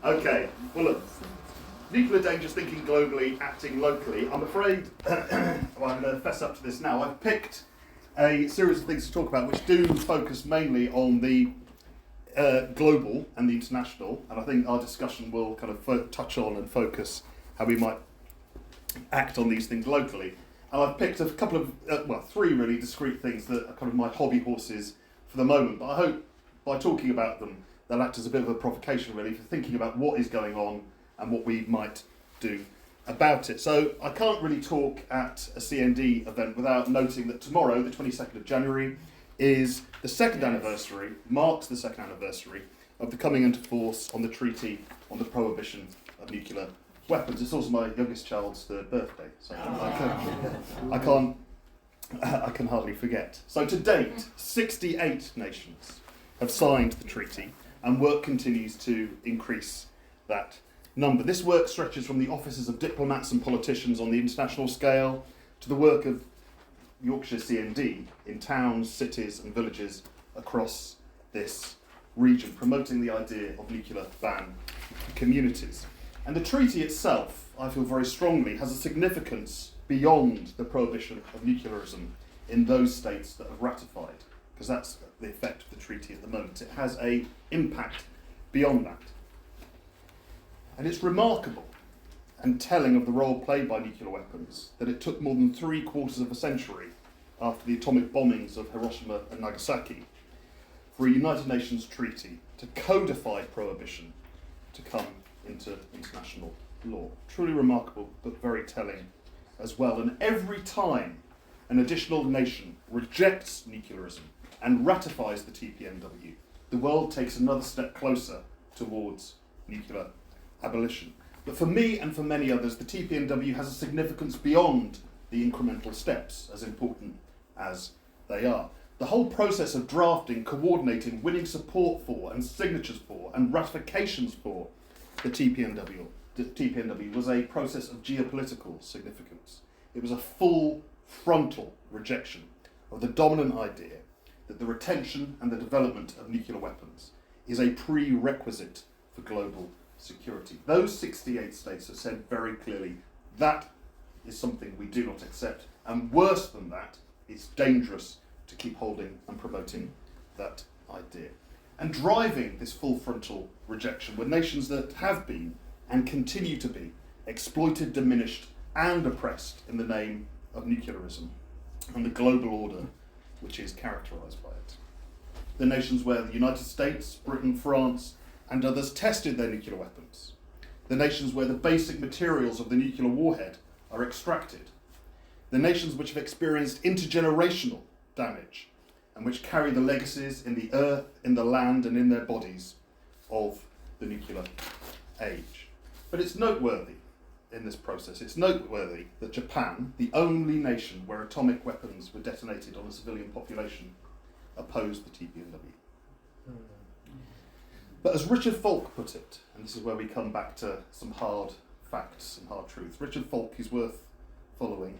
Okay, well look, nuclear dangers, thinking globally, acting locally. I'm afraid, well, I'm going to fess up to this now. I've picked a series of things to talk about which do focus mainly on the global and the international, and I think our discussion will kind of touch on and focus how we might act on these things locally. And I've picked a couple of, three really discrete things that are kind of my hobby horses for the moment, but I hope by talking about them they'll act as a bit of a provocation really for thinking about what is going on and what we might do about it. So I can't really talk at a CND event without noting that tomorrow, the 22nd of January, is the second anniversary, marks the second anniversary of the coming into force on the Treaty on the Prohibition of Nuclear Weapons. It's also my youngest child's third birthday, so I can hardly forget. So to date, 68 nations have signed the treaty, and work continues to increase that number. This work stretches from the offices of diplomats and politicians on the international scale to the work of Yorkshire CND in towns, cities and villages across this region, promoting the idea of nuclear ban communities. And the treaty itself, I feel very strongly, has a significance beyond the prohibition of nuclearism in those states that have ratified, because that's the effect of the treaty at the moment. It has an impact beyond that. And it's remarkable and telling of the role played by nuclear weapons that it took more than 3/4 of a century after the atomic bombings of Hiroshima and Nagasaki for a United Nations treaty to codify prohibition to come into international law. Truly remarkable, but very telling as well. And every time an additional nation rejects nuclearism and ratifies the TPNW, the world takes another step closer towards nuclear abolition. But for me and for many others, the TPNW has a significance beyond the incremental steps, as important as they are. The whole process of drafting, coordinating, winning support for and signatures for and ratifications for the TPNW was a process of geopolitical significance. It was a full frontal rejection of the dominant idea that the retention and the development of nuclear weapons is a prerequisite for global security. Those 68 states have said very clearly that is something we do not accept, and worse than that, it's dangerous to keep holding and promoting that idea. And driving this full frontal rejection were nations that have been and continue to be exploited, diminished and oppressed in the name of nuclearism and the global order which is characterised by it. The nations where the United States, Britain, France and others tested their nuclear weapons. The nations where the basic materials of the nuclear warhead are extracted. The nations which have experienced intergenerational damage and which carry the legacies in the earth, in the land and in their bodies of the nuclear age. But it's noteworthy in this process, it's noteworthy that Japan, the only nation where atomic weapons were detonated on a civilian population, opposed the TPNW. But as Richard Falk put it, and this is where we come back to some hard facts, some hard truths. Richard Falk is worth following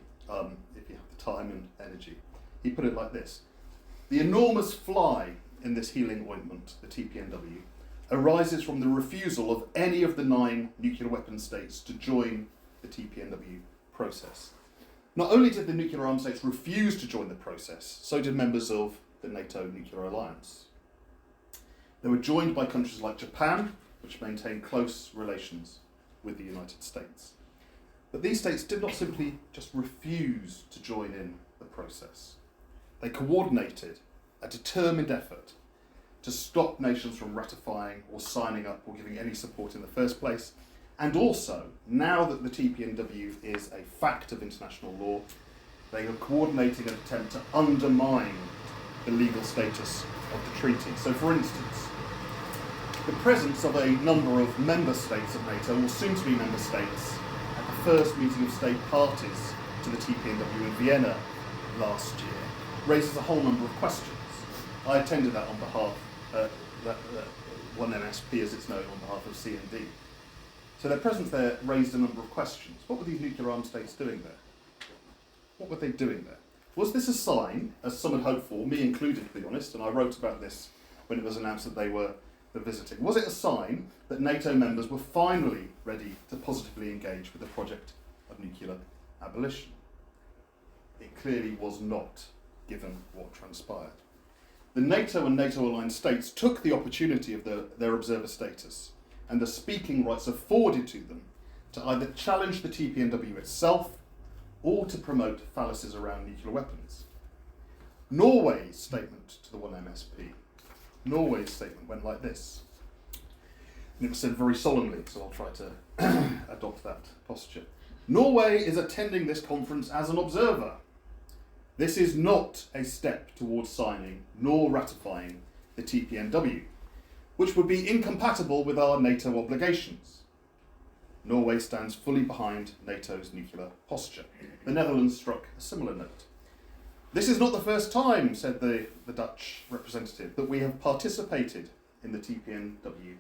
if you have the time and energy. He put it like this: the enormous fly in this healing ointment, the TPNW, arises from the refusal of any of the 9 nuclear weapon states to join the TPNW process. Not only did the nuclear armed states refuse to join the process, so did members of the NATO nuclear alliance. They were joined by countries like Japan, which maintained close relations with the United States. But these states did not simply just refuse to join in the process. They coordinated a determined effort to stop nations from ratifying or signing up or giving any support in the first place. And also, now that the TPNW is a fact of international law, they are coordinating an attempt to undermine the legal status of the treaty. So for instance, the presence of a number of member states of NATO, or soon to be member states, at the first meeting of state parties to the TPNW in Vienna last year, raises a whole number of questions. I attended that on behalf one MSP, as it's known, on behalf of CND. So their presence there raised a number of questions. What were these nuclear armed states doing there? What were they doing there? Was this a sign, as some had hoped for, me included to be honest, and I wrote about this when it was announced that they were the visiting? Was it a sign that NATO members were finally ready to positively engage with the project of nuclear abolition? It clearly was not, given what transpired. The NATO and NATO-aligned states took the opportunity of their observer status and the speaking rights afforded to them to either challenge the TPNW itself or to promote fallacies around nuclear weapons. Norway's statement to the 1MSP, Norway's statement went like this. And it was said very solemnly, so I'll try to adopt that posture. Norway is attending this conference as an observer. This is not a step towards signing nor ratifying the TPNW, which would be incompatible with our NATO obligations. Norway stands fully behind NATO's nuclear posture. The Netherlands struck a similar note. This is not the first time, said the Dutch representative, that we have participated in the TPNW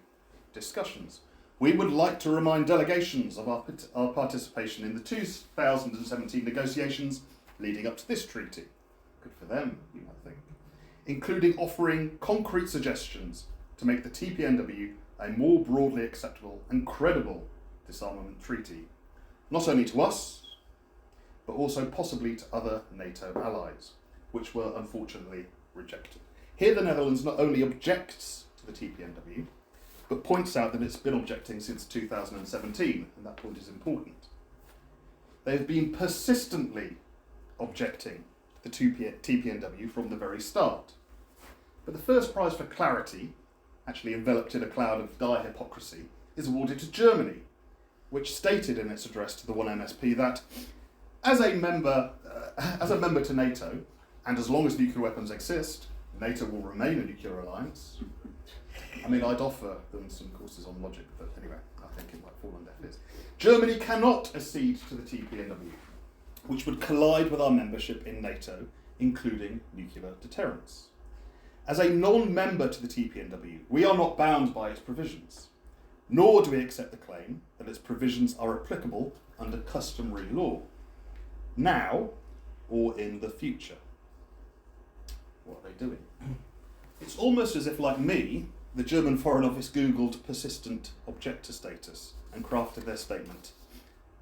discussions. We would like to remind delegations of our participation in the 2017 negotiations leading up to this treaty. Good for them, you might think. Including offering concrete suggestions to make the TPNW a more broadly acceptable and credible disarmament treaty, not only to us, but also possibly to other NATO allies, which were unfortunately rejected. Here the Netherlands not only objects to the TPNW, but points out that it's been objecting since 2017, and that point is important. They've been persistently objecting to the TPNW from the very start. But the first prize for clarity, actually enveloped in a cloud of dire hypocrisy, is awarded to Germany, which stated in its address to the 1MSP that as a member to NATO, and as long as nuclear weapons exist, NATO will remain a nuclear alliance. I mean, I'd offer them some courses on logic, but anyway, I think it might fall on deaf ears. Germany cannot accede to the TPNW, which would collide with our membership in NATO, including nuclear deterrence. As a non-member to the TPNW, we are not bound by its provisions, nor do we accept the claim that its provisions are applicable under customary law, now or in the future. What are they doing? It's almost as if, like me, the German Foreign Office Googled persistent objector status and crafted their statement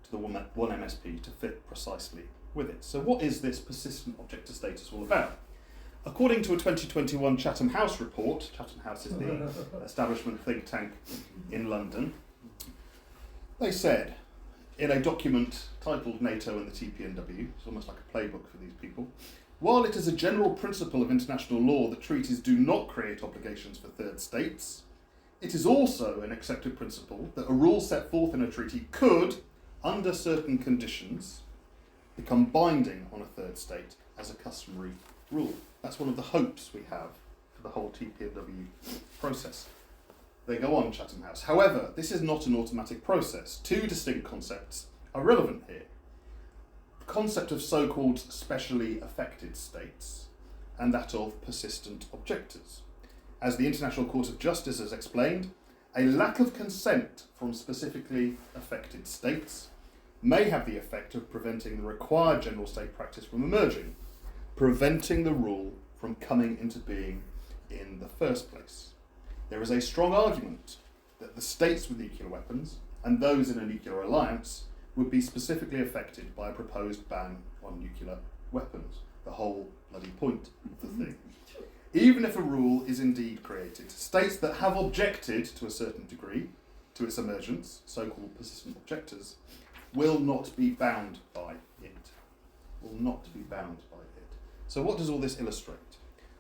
to the 1MSP to fit precisely with it. So what is this persistent objector status all about? According to a 2021 Chatham House report, Chatham House is the establishment think tank in London, they said, in a document titled NATO and the TPNW, it's almost like a playbook for these people, while it is a general principle of international law that treaties do not create obligations for third states, it is also an accepted principle that a rule set forth in a treaty could, under certain conditions, become binding on a third state as a customary rule. That's one of the hopes we have for the whole TPNW process. They go on, Chatham House. However, this is not an automatic process. Two distinct concepts are relevant here. The concept of so-called specially affected states and that of persistent objectors. As the International Court of Justice has explained, a lack of consent from specifically affected states may have the effect of preventing the required general state practice from emerging, preventing the rule from coming into being in the first place. There is a strong argument that the states with nuclear weapons and those in a nuclear alliance would be specifically affected by a proposed ban on nuclear weapons, the whole bloody point of the thing. Even if a rule is indeed created, states that have objected to a certain degree to its emergence, so-called persistent objectors, will not be bound by it. Will not be bound by it. So what does all this illustrate?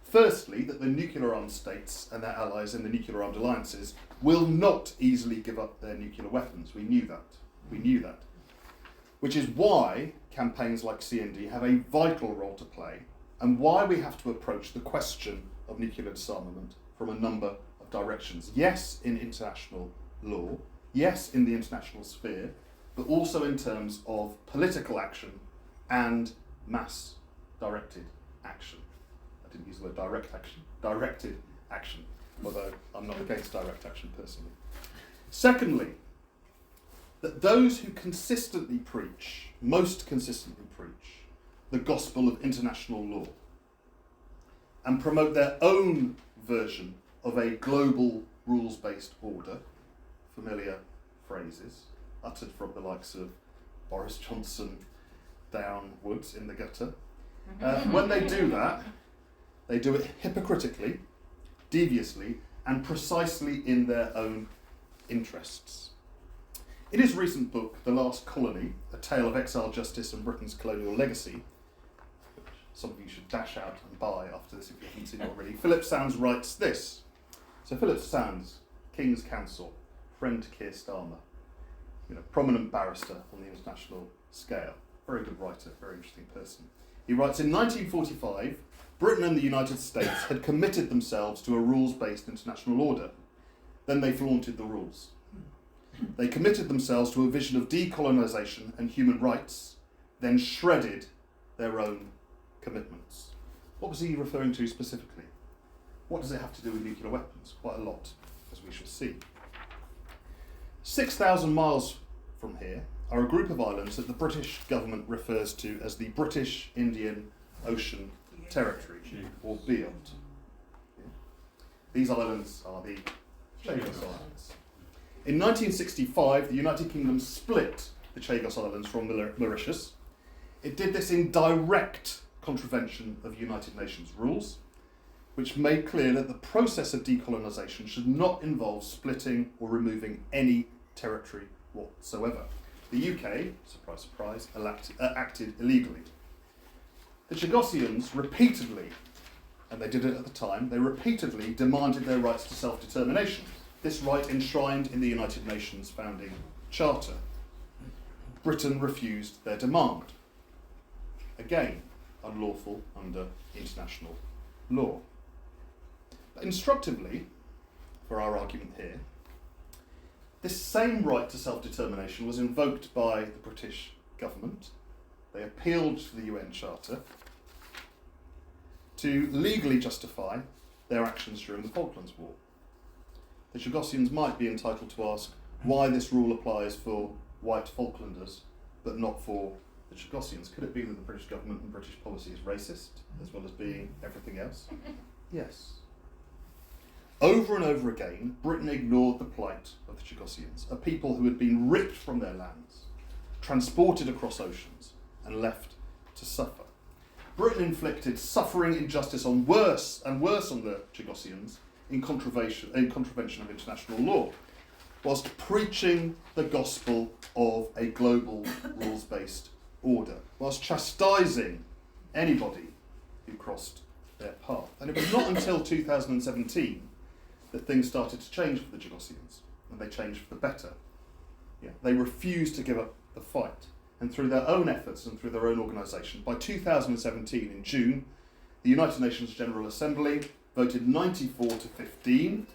Firstly, that the nuclear-armed states and their allies in the nuclear-armed alliances will not easily give up their nuclear weapons. We knew that. We knew that. Which is why campaigns like CND have a vital role to play, and why we have to approach the question of nuclear disarmament from a number of directions. Yes, in international law, yes, in the international sphere, but also in terms of political action and mass-directed action. I didn't use the word direct action, directed action, although I'm not against direct action personally. Secondly, that those who consistently preach, most consistently preach, the gospel of international law and promote their own version of a global rules-based order, familiar phrases uttered from the likes of Boris Johnson downwards in the gutter. When they do that, they do it hypocritically, deviously, and precisely in their own interests. In his recent book, The Last Colony, A Tale of Exile Justice and Britain's Colonial Legacy, which some of you should dash out and buy after this if you haven't seen it already, Philip Sands writes this. So Philip Sands, King's Counsel, friend to Keir Starmer, prominent barrister on the international scale, very good writer, very interesting person. He writes, in 1945, Britain and the United States had committed themselves to a rules-based international order. Then they flaunted the rules. They committed themselves to a vision of decolonisation and human rights, then shredded their own commitments. What was he referring to specifically? What does it have to do with nuclear weapons? Quite a lot, as we shall see. 6,000 miles from here are a group of islands that the British government refers to as the British Indian Ocean Territory, or BIOT. Yeah. These islands are the Chagos Islands. In 1965, the United Kingdom split the Chagos Islands from Mauritius. It did this in direct contravention of United Nations rules, which made clear that the process of decolonisation should not involve splitting or removing any territory whatsoever. The UK, surprise, surprise, acted illegally. The Chagossians repeatedly, and they did it at the time, they repeatedly demanded their rights to self-determination, this right enshrined in the United Nations founding charter. Britain refused their demand. Again, unlawful under international law. But instructively, for our argument here, this same right to self-determination was invoked by the British government. They appealed to the UN Charter to legally justify their actions during the Falklands War. The Chagossians might be entitled to ask why this rule applies for white Falklanders but not for the Chagossians. Could it be that the British government and British policy is racist as well as being everything else? Yes. Over and over again, Britain ignored the plight of the Chagossians, a people who had been ripped from their lands, transported across oceans, and left to suffer. Britain inflicted suffering injustice on worse on the Chagossians in contravention of international law, whilst preaching the gospel of a global rules-based order, whilst chastising anybody who crossed their path. And it was not until 2017 that things started to change for the Chagossians, and they changed for the better. Yeah, they refused to give up the fight, and through their own efforts and through their own organisation, by 2017 in June, the United Nations General Assembly voted 94 to 15.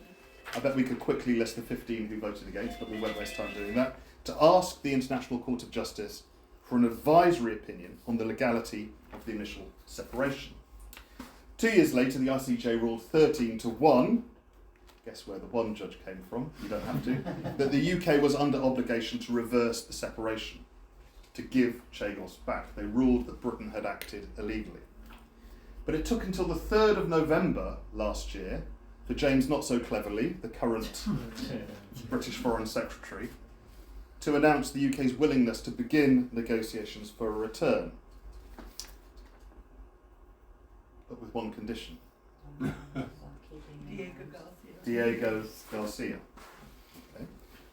I bet we could quickly list the 15 who voted against, but we won't waste time doing that, to ask the International Court of Justice for an advisory opinion on the legality of the initial separation. 2 years later, the ICJ ruled 13 to 1, guess where the one judge came from, you don't have to, that the UK was under obligation to reverse the separation, to give Chagos back. They ruled that Britain had acted illegally. But it took until the 3rd of November last year for James Not So Cleverly, the current British Foreign Secretary, to announce the UK's willingness to begin negotiations for a return. But with one condition. Diego Garcia. Okay.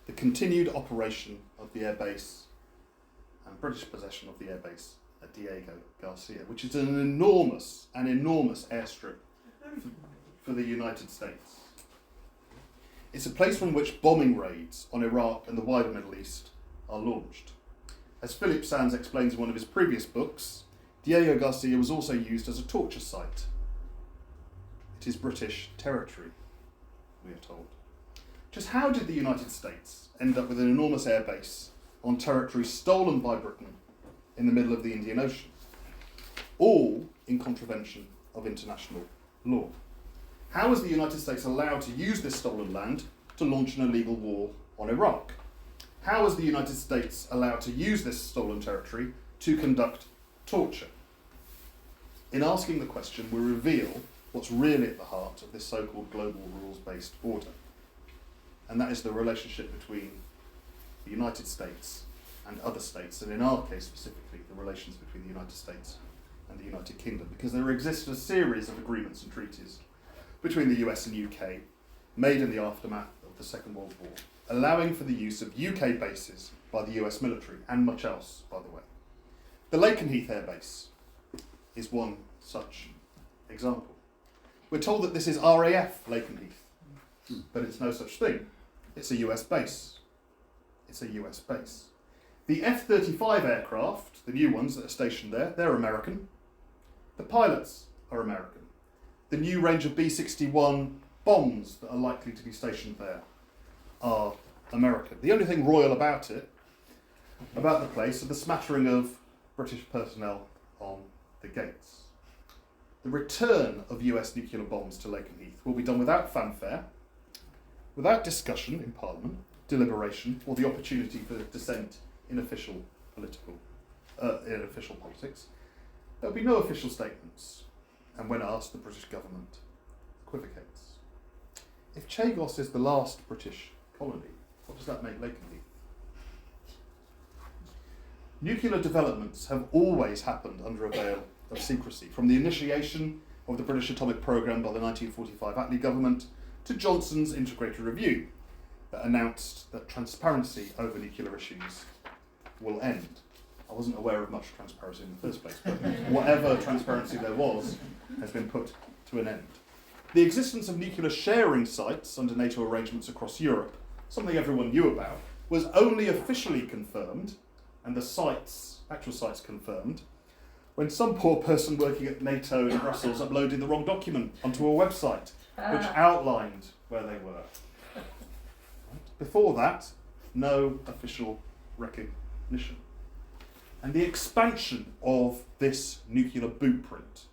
The continued operation of the airbase and British possession of the airbase at Diego Garcia, which is an enormous airstrip for the United States. It's a place from which bombing raids on Iraq and the wider Middle East are launched. As Philip Sands explains in one of his previous books, Diego Garcia was also used as a torture site. It is British territory, we are told. Just how did the United States end up with an enormous airbase on territory stolen by Britain in the middle of the Indian Ocean? All in contravention of international law. How was the United States allowed to use this stolen land to launch an illegal war on Iraq? How was the United States allowed to use this stolen territory to conduct torture? In asking the question, we reveal what's really at the heart of this so-called global rules-based order. and that is the relationship between the United States and other states, and in our case specifically, the relations between the United States and the United Kingdom, because there exists a series of agreements and treaties between the US and UK made in the aftermath of the Second World War, allowing for the use of UK bases by the US military, and much else, by the way. The Lakenheath Air Base is one such example. We're told that this is RAF Lakenheath, but it's no such thing. It's a US base. It's a US base. The F-35 aircraft, the new ones that are stationed there, they're American. The pilots are American. The new range of B-61 bombs that are likely to be stationed there are American. The only thing royal about it, about the place, are the smattering of British personnel on the gates. The return of US nuclear bombs to Lakenheath will be done without fanfare, without discussion in Parliament, deliberation, or the opportunity for dissent in official politics. There will be no official statements, and when asked, the British government equivocates. If Chagos is the last British colony, what does that make Lakenheath? Nuclear developments have always happened under a veil of secrecy, from the initiation of the British atomic programme by the 1945 Attlee government to Johnson's Integrated Review that announced that transparency over nuclear issues will end. I wasn't aware of much transparency in the first place, but whatever transparency there was has been put to an end. The existence of nuclear sharing sites under NATO arrangements across Europe, something everyone knew about, was only officially confirmed, and the sites, actual sites confirmed, when some poor person working at NATO in Brussels uploaded the wrong document onto a website which outlined where they were. Before that, no official recognition. And the expansion of this nuclear bootprint,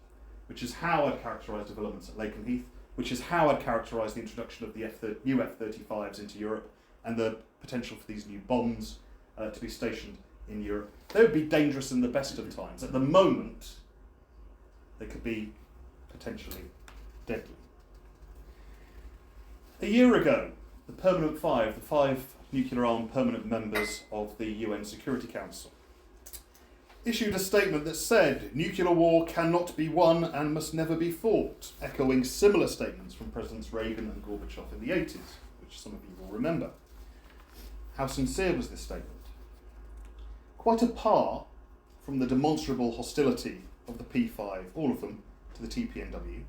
which is how I'd characterise developments at Lakenheath, which is how I'd characterise the introduction of the new F-35s into Europe and the potential for these new bombs to be stationed in Europe. They would be dangerous in the best of times. At the moment, they could be potentially deadly. A year ago, the five nuclear-armed permanent members of the UN Security Council, issued a statement that said nuclear war cannot be won and must never be fought, echoing similar statements from Presidents Reagan and Gorbachev in the 80s, which some of you will remember. How sincere was this statement? Quite apart from the demonstrable hostility of the P5, all of them, to the TPNW,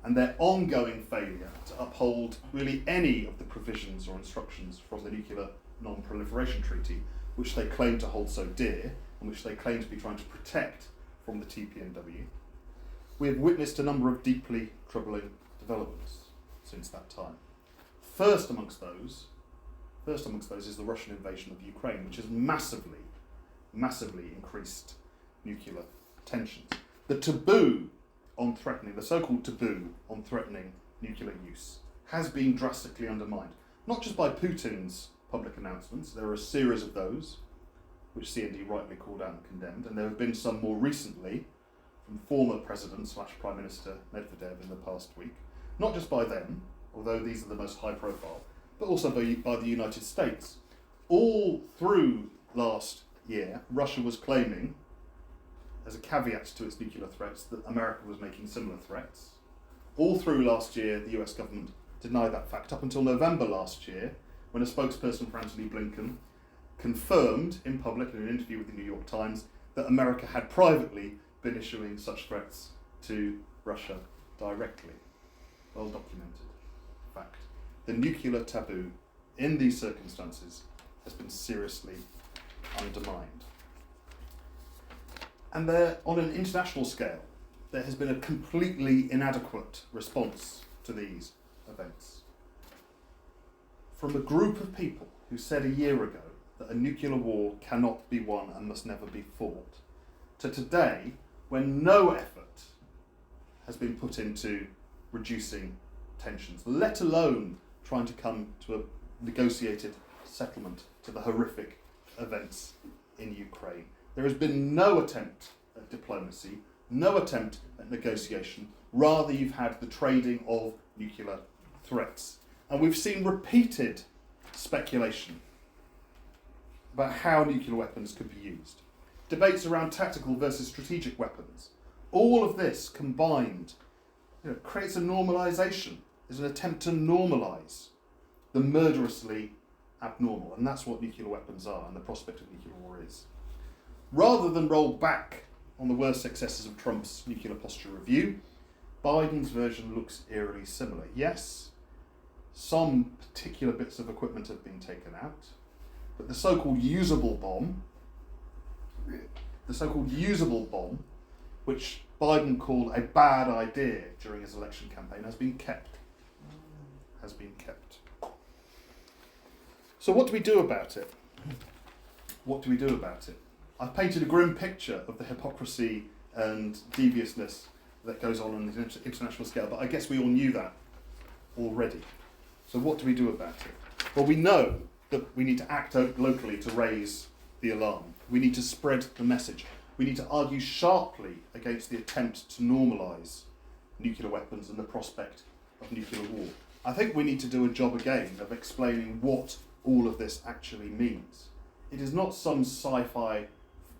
and their ongoing failure to uphold really any of the provisions or instructions from the Nuclear Non-Proliferation Treaty, which they claim to hold so dear, and which they claim to be trying to protect from the TPNW, we have witnessed a number of deeply troubling developments since that time. First amongst those is the Russian invasion of Ukraine, which has massively increased nuclear tensions. The so-called taboo on threatening nuclear use has been drastically undermined, not just by Putin's public announcements. There are a series of those, which CND rightly called out and condemned, and there have been some more recently from former President / Prime Minister Medvedev in the past week, not just by them, although these are the most high profile, but also by the United States. All through last year, Russia was claiming, as a caveat to its nuclear threats, that America was making similar threats. All through last year, the US government denied that fact, up until November last year, when a spokesperson for Antony Blinken confirmed in public in an interview with the New York Times that America had privately been issuing such threats to Russia directly. Well documented fact. The nuclear taboo in these circumstances has been seriously undermined. And there, on an international scale, there has been a completely inadequate response to these events. From a group of people who said a year ago that a nuclear war cannot be won and must never be fought, to today, when no effort has been put into reducing tensions, let alone trying to come to a negotiated settlement to the horrific events in Ukraine. There has been no attempt at diplomacy, no attempt at negotiation. Rather, you've had the trading of nuclear threats. And we've seen repeated speculation about how nuclear weapons could be used, debates around tactical versus strategic weapons. All of this combined creates a normalisation, is an attempt to normalise the murderously abnormal, and that's what nuclear weapons are and the prospect of nuclear war is. Rather than roll back on the worst successes of Trump's nuclear posture review, Biden's version looks eerily similar. Yes, some particular bits of equipment have been taken out, but the so-called usable bomb, which Biden called a bad idea during his election campaign, has been kept. So what do we do about it? I've painted a grim picture of the hypocrisy and deviousness that goes on the international scale, but I guess we all knew that already. So what do we do about it? Well, we know that we need to act locally to raise the alarm. We need to spread the message. We need to argue sharply against the attempt to normalise nuclear weapons and the prospect of nuclear war. I think we need to do a job again of explaining what all of this actually means. It is not some sci-fi,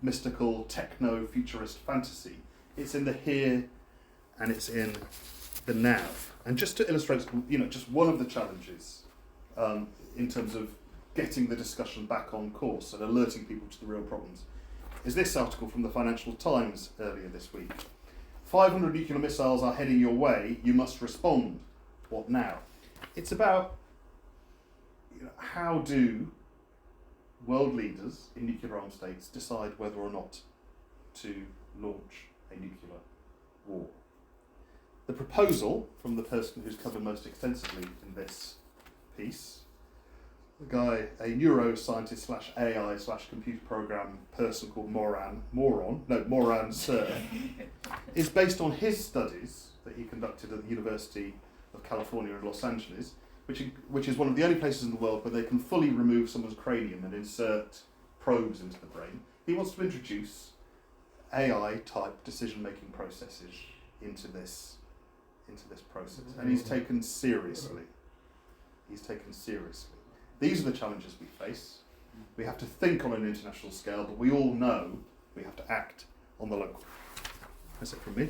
mystical, techno-futurist fantasy. It's in the here and it's in the now. And just to illustrate, just one of the challenges in terms of getting the discussion back on course and alerting people to the real problems is this article from the Financial Times earlier this week. 500 nuclear missiles are heading your way, you must respond. What now? It's about how do world leaders in nuclear-armed states decide whether or not to launch a nuclear war. The proposal from the person who's covered most extensively in this piece, a neuroscientist slash AI slash computer program person called Moran Sir, is based on his studies that he conducted at the University of California in Los Angeles, which is one of the only places in the world where they can fully remove someone's cranium and insert probes into the brain. He wants to introduce AI-type decision-making processes into this process, and he's taken seriously. These are the challenges we face. We have to think on an international scale, but we all know we have to act on the local. That's it from me.